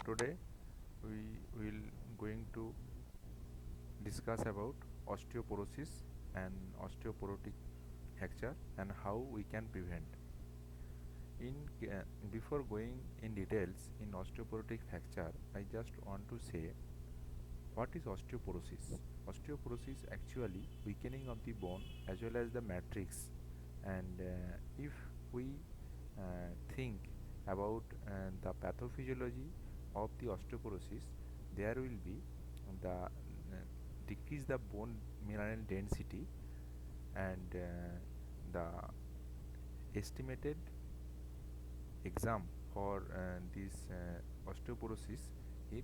Today we will going to discuss about osteoporosis and osteoporotic fracture and how we can prevent. Before going in details in osteoporotic fracture, I just want to say what is osteoporosis. Osteoporosis actually weakening of the bone as well as the matrix, and if we think about the pathophysiology of the osteoporosis, there will be the decrease the bone mineral density, and the estimated exam for this osteoporosis is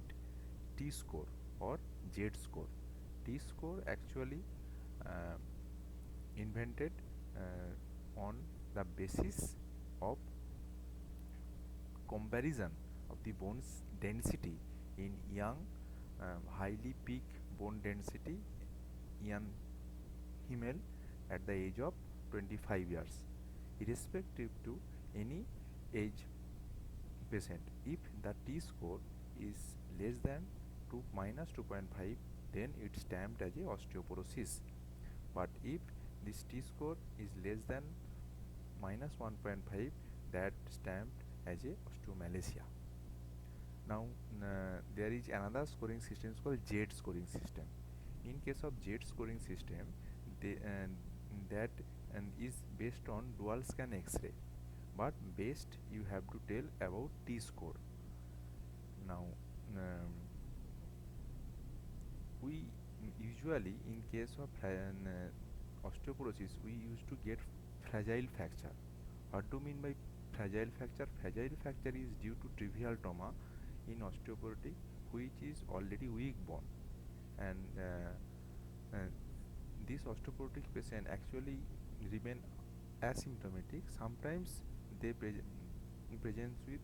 T score or Z score. T score actually uh, invented on the basis of comparison of the bones density in young, highly peak bone density young female at the age of 25 years, irrespective to any age patient. If the T score is less than 2 minus 2.5, then it's stamped as a osteoporosis. But if this T score is less than minus 1.5, that stamped as a osteomalacia. Now there is another scoring system called Z scoring system. In case of Z scoring system, that is based on dual scan X-ray, but best you have to tell about T score. Now we usually in case of osteoporosis we used to get fragile fracture. What do you mean by fragile fracture? Fragile fracture is due to trivial trauma in osteoporotic, which is already weak bone, and this osteoporotic patient actually remain asymptomatic. Sometimes they present with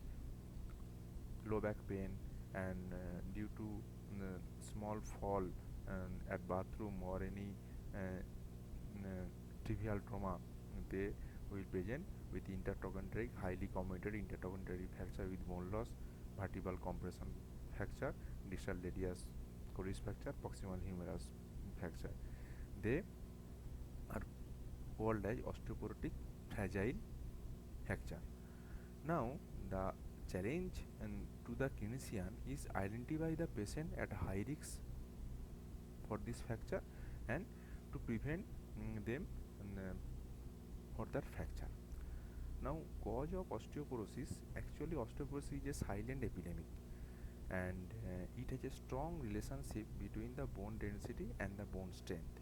low back pain, and due to small fall at bathroom or any trivial trauma, they will present with intertrochanteric highly commited intertrochanteric fracture with bone loss, vertebral compression fracture, distal radius coris fracture, proximal humerus fracture. They are called as osteoporotic fragile fracture. Now the challenge to the clinician is identify the patient at high risk for this fracture and to prevent them for that fracture. Now cause of osteoporosis, actually osteoporosis is a silent epidemic, and it has a strong relationship between the bone density and the bone strength.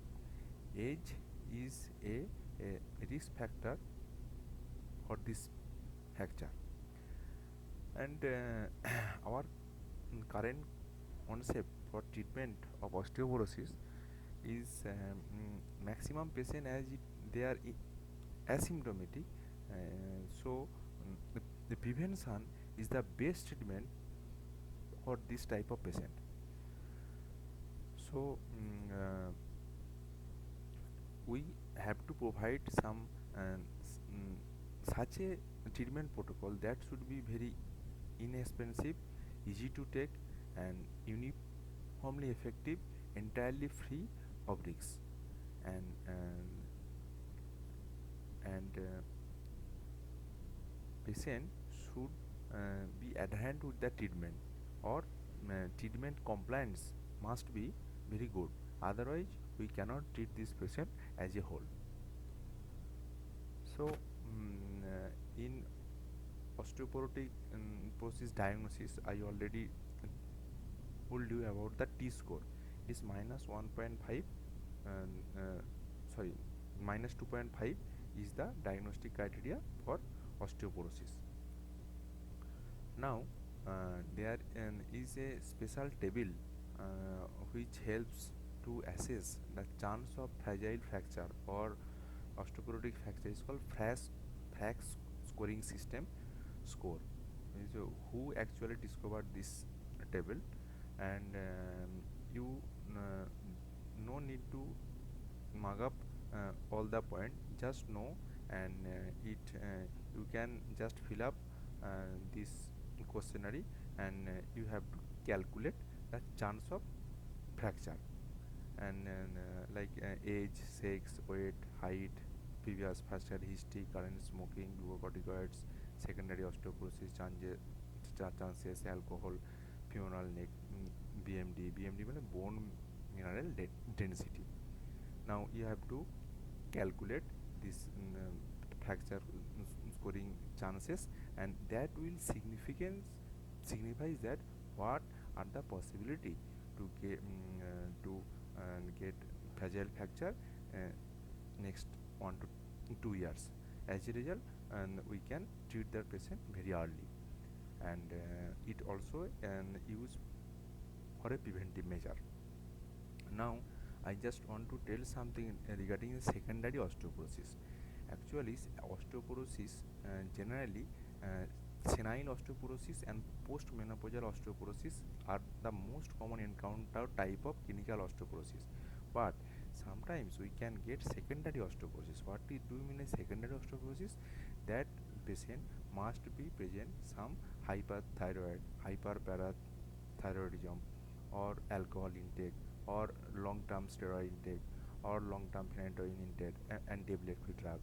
Age is a risk factor for this fracture, and our current concept for treatment of osteoporosis is maximum patient as they are asymptomatic, so the prevention is the best treatment for this type of patient. So we have to provide some such a treatment protocol that should be very inexpensive, easy to take, and uniformly effective, entirely free of risks, and patient should be adherent with the treatment, or treatment compliance must be very good. Otherwise, we cannot treat this patient as a whole. So, in osteoporotic process diagnosis, I already told you about the T score. It is minus 1.5, and sorry, minus 2.5 is the diagnostic criteria for osteoporosis. Now there is a special table which helps to assess the chance of fragile fracture or osteoporotic fracture. Is called FRAX scoring system score. So who actually discovered this table, and you uh, no need to mug up all the point, just know, and it you can just fill up this questionnaire and you have to calculate the chance of fracture, and age, sex, weight, height, previous fracture history, current smoking, glucocorticoids, secondary osteoporosis chances, alcohol, funeral neck, BMD মানে bone mineral density. Now you have to calculate this fracture scoring chances, and that will signifies that what are the possibility to get fragile fracture next 1 to 2 years. As a result, and we can treat the patient very early, and it also use for a preventive measure. Now I just want to tell something regarding the secondary osteoporosis. Actually, osteoporosis generally, senile osteoporosis and postmenopausal osteoporosis are the most common encounter type of clinical osteoporosis. But sometimes we can get secondary osteoporosis. What do you mean a secondary osteoporosis? That patient must be present some hyperthyroid, hyperparathyroidism, or alcohol intake, or long-term steroid intake, or long-term phenytoin intake, anti-epileptic drug,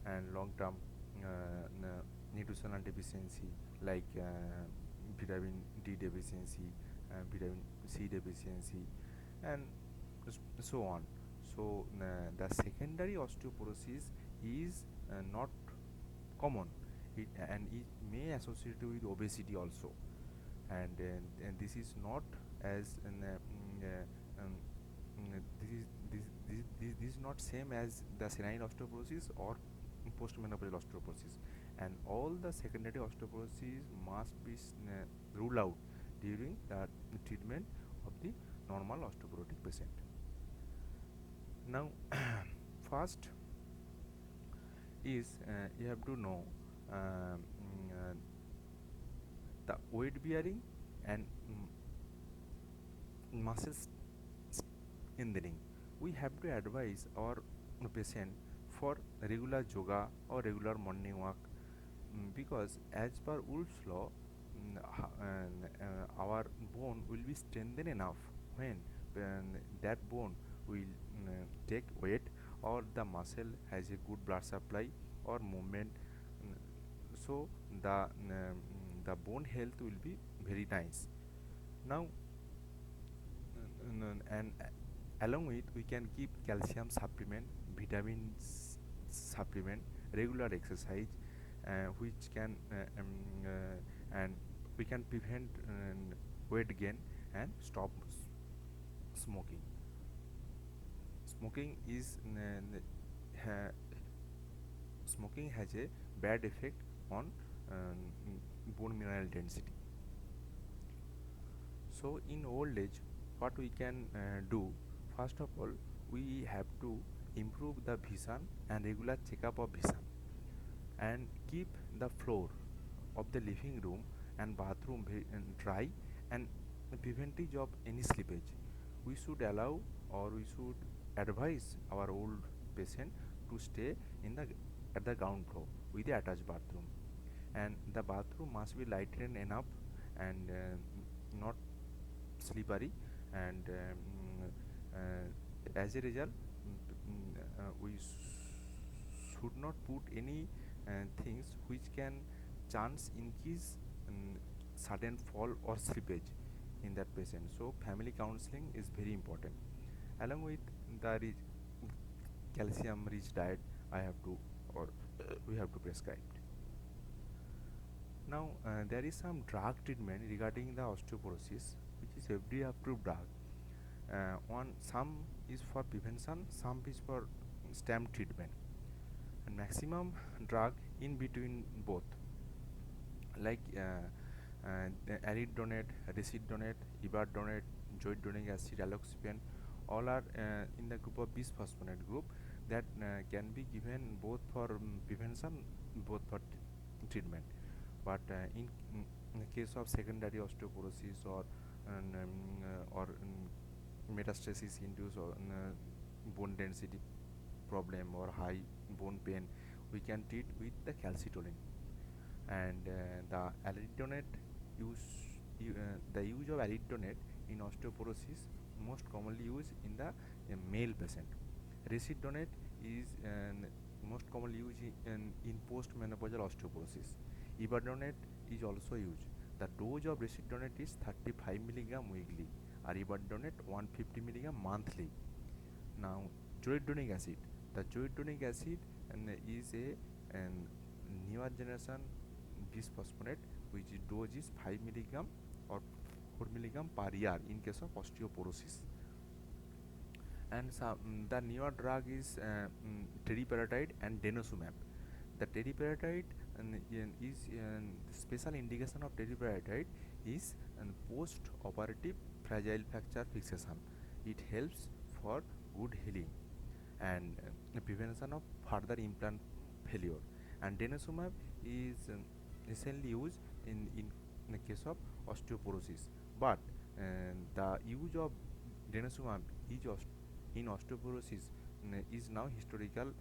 and long-term nutritional deficiency like vitamin D deficiency, vitamin C deficiency, and so on. So the secondary osteoporosis is not common, and it may associate with obesity also, and this is not as this is not same as the senile osteoporosis or postmenopausal osteoporosis, and all the secondary osteoporosis must be ruled out during the treatment of the normal osteoporotic patient. Now first is you have to know the weight bearing and muscle strengthening. We have to advise our patient for regular yoga or regular morning walk, because as per Wolff's law, our bone will be strengthened enough when that bone will take weight, or the muscle has a good blood supply or movement. So the bone health will be very nice. Now and along with, we can keep calcium supplement, vitamins supplement, regular exercise, which can and we can prevent weight gain and stop smoking. Smoking is ha- smoking has a bad effect on bone mineral density. So in old age, what we can do, first of all, we have to improve the vision and regular checkup of vision, and keep the floor of the living room and bathroom dry, and preventive of any slippage. We should allow, or we should advise our old patient to stay in the at the ground floor with the attached bathroom, and the bathroom must be lighted enough and not slippery, and as a result, we should not put any things which can chance increase sudden fall or slippage in that patient. So family counseling is very important, along with the calcium rich diet I have to, or we have to prescribe. Now there is some drug treatment regarding the osteoporosis, which is FDA approved drug. One Some is for prevention, some is for stem treatment, and maximum drug in between both, like aridonate, recidonate, ibardonate, zoledronic acid, aloxapan, all are in the group of bisphosphonate group, that can be given both for prevention, both for treatment. But in the case of secondary osteoporosis, or metastasis induced bone density problem or high bone pain, we can treat with the calcitonin, and the alendronate use the use of alidronate in osteoporosis most commonly used in the male patient. Risidronate is most commonly used in postmenopausal osteoporosis. Ibadronate is also used. The dose of risidronate is 35 mg weekly, or ibadronate 150 mg monthly. Now, zoledronic acid. The zoledronic acid is a newer generation bisphosphonate, which dose is 5 mg or 4 mg per year in case of osteoporosis. And the newer drug is teriparatide and denosumab. The teriparatide is the special indication of teriparatide is post-operative fragile fracture fixation. It helps for good healing and prevention of further implant failure. And denosumab is essentially used in the case of osteoporosis, but the use of denosumab is in osteoporosis is now historical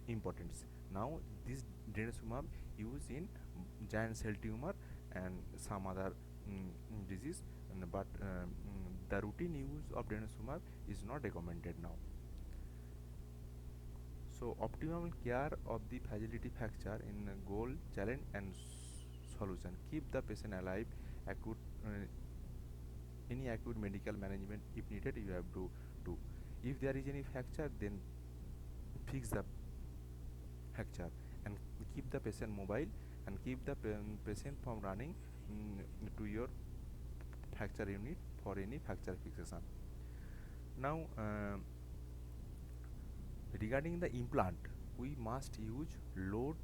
importance. Now this denosumab used in giant cell tumor and some other disease, but the routine use of denosumab is not recommended now. So optimal care of the fragility fracture in goal, challenge and solution. Keep the patient alive. Acute any acute medical management if needed you have to do. If there is any fracture, then fix the fracture and keep the patient mobile and keep the patient from running to your fracture unit for any fracture fixation. Now regarding the implant, we must use load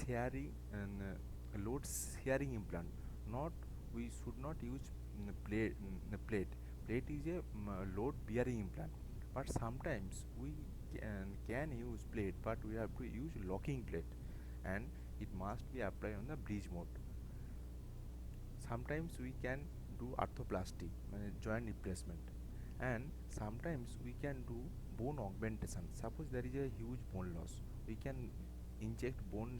sharing and load sharing implant. Not we should not use plate is a load bearing implant, but sometimes we can use plate, but we have to use locking plate and it must be applied on the bridge mode. Sometimes we can do arthroplasty, joint replacement, and sometimes we can do bone augmentation. Suppose there is a huge bone loss, we can inject bone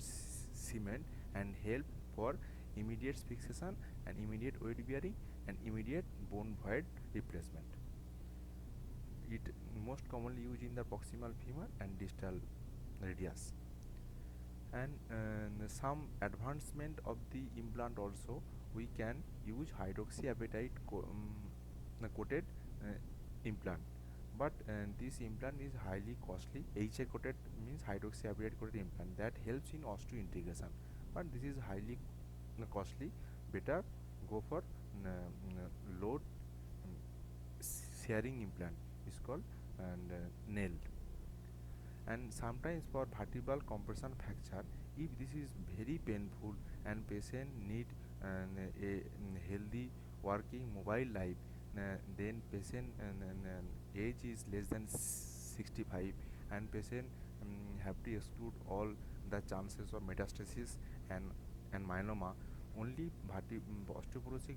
cement and help for immediate fixation and immediate weight bearing and immediate bone void replacement. It most commonly used in the proximal femur and distal radius. And some advancement of the implant also, we can use hydroxyapatite coated implant, but this implant is highly costly. HA coated means hydroxyapatite coated implant that helps in osteointegration, but this is highly costly. Better go for load sharing implant is called and nailed. And sometimes for vertebral compression fracture, if this is very painful and patient need a healthy working mobile life, then patient age is less than 65 and patient have to exclude all the chances of metastasis and myeloma. Only osteoporotic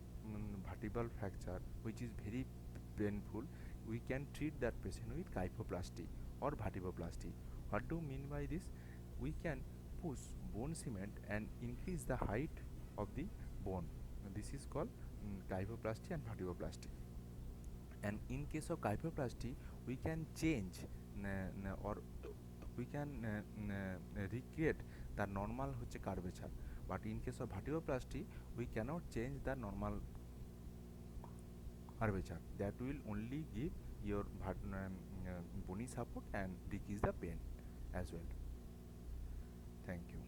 vertebral fracture which is very painful, we can treat that patient with kyphoplasty or vertebroplasty. What do you mean by this? We can push bone cement and increase the height of the bone. This is called kyphoplasty and vertebroplasty. And in case of kyphoplasty, we can change or we can recreate the normal curvature. But in case of vertebroplasty, we cannot change the normal curvature. That will only give your bony support and decrease the pain as well. Thank you.